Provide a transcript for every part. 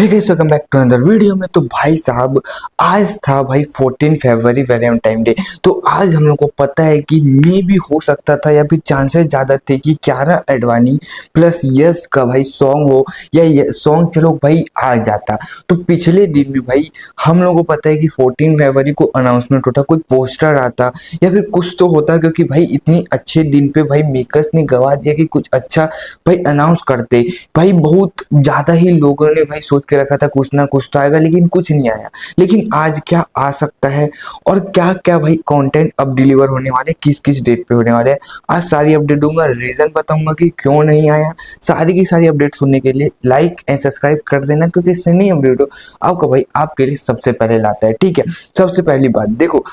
Hey guys, welcome back to another video में। तो भाई साहब, आज था भाई 14 फरवरी वैलेंटाइन डे। तो आज हम लोग को पता है कि मे भी हो सकता था या फिर चांसेस ज़्यादा थे कि कियारा आडवाणी प्लस यस का भाई सॉन्ग हो या सॉन्ग चलो भाई आ जाता। तो पिछले दिन में भाई हम लोग को पता है कि 14 फरवरी को अनाउंसमेंट होता, कोई पोस्टर आता या फिर कुछ तो होता, क्योंकि भाई इतने अच्छे दिन पे भाई मेकर्स ने गवा दिया कि कुछ अच्छा भाई अनाउंस करते। भाई बहुत ज़्यादा ही लोगों ने भाई सोच के रखा था कुछ ना कुछ तो आएगा, लेकिन कुछ नहीं आया। लेकिन आज क्या आ सकता है और क्या क्या भाई कंटेंट अब डिलीवर होने वाले, किस किस डेट पे होने वाले हैं, आज सारी अपडेट दूंगा, रीजन बताऊंगा कि क्यों नहीं आया। सारी की सारी अपडेट सुनने के लिए लाइक एंड सब्सक्राइब कर देना, क्योंकि इससे नई अपडेट हो आपको भाई आपके लिए सबसे पहले लाता है। ठीक है, सबसे पहली बात देखो,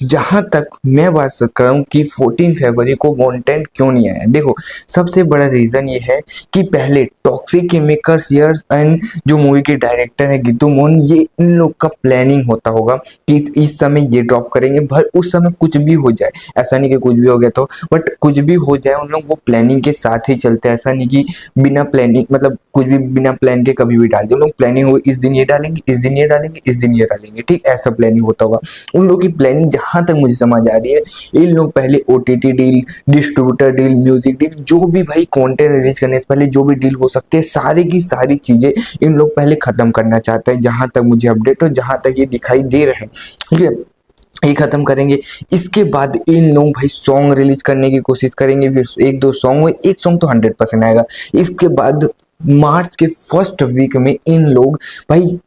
जहां तक मैं बात कर रहा हूँ कि 14 फरवरी को कंटेंट क्यों नहीं आया, देखो सबसे बड़ा रीजन ये है कि पहले टॉक्सिक के मेकर्स यर्स एंड जो मूवी के डायरेक्टर है गीतू मोहन, ये इन लोग का प्लानिंग होता होगा कि इस समय ये ड्रॉप करेंगे, भर उस समय कुछ भी हो जाए। ऐसा नहीं कि कुछ भी हो गया तो, बट कुछ भी हो जाए उन लोग वो प्लानिंग के साथ ही चलते हैं। ऐसा नहीं कि बिना प्लानिंग मतलब कुछ भी बिना प्लान के कभी भी डाल दे। उन लोग प्लानिंग हो, इस दिन ये डालेंगे, इस दिन ये डालेंगे, इस दिन ये डालेंगे, ठीक ऐसा प्लानिंग होता होगा उन लोग की। प्लानिंग जहां तक मुझे समझ आ रही है, इन लोग पहले OTT deal, distributor deal, music deal, जो भी भाई कंटेंट रिलीज करने से पहले जो भी डील हो सकते हैं, सारी की सारी चीजें इन लोग पहले खत्म करना चाहते हैं। जहां तक मुझे अपडेट हो, जहां तक ये दिखाई दे रहे हैं, ठीक है, ये खत्म करेंगे। इसके बाद इन लोग भाई सॉन्ग रिलीज करने की कोशिश करेंगे, फिर एक दो सॉन्ग हो, एक सॉन्ग तो 100% आएगा। इसके बाद मार्च के फर्स्ट वीक में इन लोग भाई,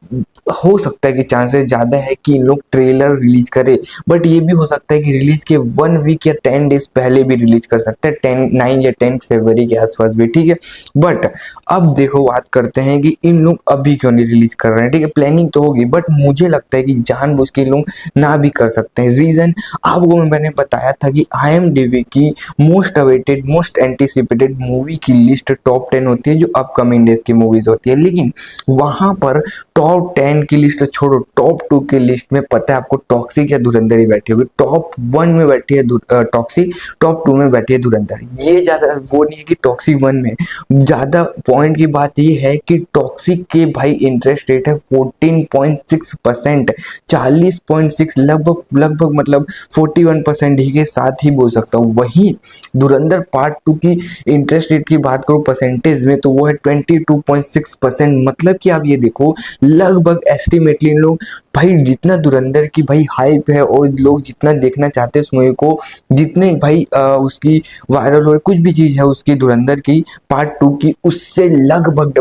हो सकता है कि चांसेस ज़्यादा है कि इन लोग ट्रेलर रिलीज करे, बट ये भी हो सकता है कि रिलीज के 1 वीक या 10 डेज पहले भी रिलीज कर सकते हैं, 9 या 10 फरवरी के आसपास भी, ठीक है। बट अब देखो बात करते हैं कि इन लोग अभी क्यों नहीं रिलीज कर रहे हैं। ठीक है, प्लानिंग तो होगी, बट मुझे लगता है कि जानबूझ के लोग ना भी कर सकते हैं। रीजन आपको मैंने बताया था कि IMDb की most awaited, most anticipated movie की लिस्ट टॉप 10 होती है, जो अपकमिंग डेज की मूवीज होती है। लेकिन वहां पर टॉप 10 की लिस्ट छोड़ो, टॉप 2 की लिस्ट में पता है आपको टॉक्सिक या धुरंधर ही बैठी होगी। टॉप 1 में बैठी है टॉक्सिक, टॉप 2 में बैठी है धुरंधर। ये ज्यादा वो नहीं है कि टॉक्सिक 1 में, ज्यादा पॉइंट की बात ये है कि टॉक्सिक के भाई इंटरेस्ट रेट है 14.6%, 40.6, लगभग मतलब 41% ही के साथ ही बोल सकता हूँ। वही धुरंधर पार्ट 2 की इंटरेस्ट रेट की बात करूँ परसेंटेज में, तो वो है 22.6%। मतलब कि आप ये देखो, लगभग एस्टिमेटली लोग भाई जितना धुरंधर की भाई हाइप है और लोग जितना देखना चाहते हैं उस मूवी को, जितने भाई उसकी वायरल हो कुछ भी चीज है उसकी धुरंधर की पार्ट 2 की, उससे लगभग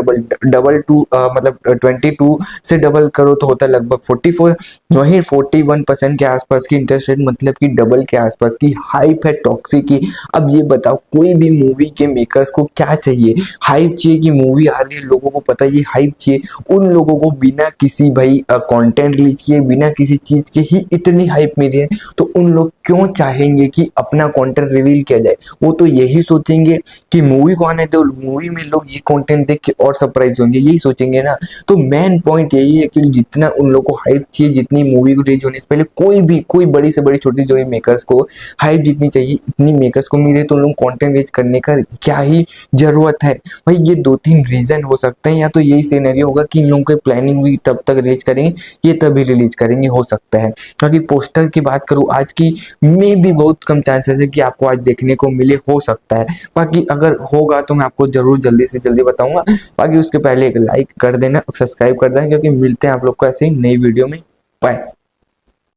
डबल टू मतलब 22 से डबल करो तो होता है लगभग 44। वहीं 41% के आसपास की इंटरेस्ट रेट, मतलब कि डबल के आसपास की हाइप है टॉक्सिक की। अब ये बताओ, कोई भी मूवी के मेकर्स को क्या चाहिए? हाइप चाहिए कि मूवी आ रही है, लोगों को पता है ये हाइप चाहिए। उन लोगों को बिना किसी भाई कंटेंट रिलीज किए, बिना किसी चीज के ही इतनी हाइप मिल रही है, तो उन लोग क्यों चाहेंगे कि अपना कंटेंट रिवील किया जाए? वो तो यही सोचेंगे कि मूवी को आने दो, मूवी में लोग ये कंटेंट देख के और सरप्राइज होंगे, यही सोचेंगे ना। तो मेन पॉइंट यही है कि जितना उन लोग को हाइप चाहिए, जितनी मूवी को रिलीज होने से पहले कोई बड़ी से बड़ी छोटी छोटी मेकर्स को हाइप जितनी चाहिए, इतनी मेकर्स को मिले, तो उन लोग कंटेंट रिलीज करने का क्या ही जरूरत है भाई। ये 2-3 रीजन हो सकते हैं, या तो यही सिनेरियो होगा कि इन लोगों की प्लानिंग हुई तब तक रिलीज करेंगे, ये तभी रिलीज करेंगे, हो सकता है। क्योंकि पोस्टर की बात करूँ आज की, में भी बहुत कम चांसेस है कि आपको आज देखने को मिले, हो सकता है। बाकी अगर होगा तो मैं आपको जरूर जल्दी से जल्दी बताऊंगा। बाकी उसके पहले एक लाइक कर देना, सब्सक्राइब कर देना, क्योंकि मिलते हैं आप लोग को ऐसे ही नई वीडियो में। बाय।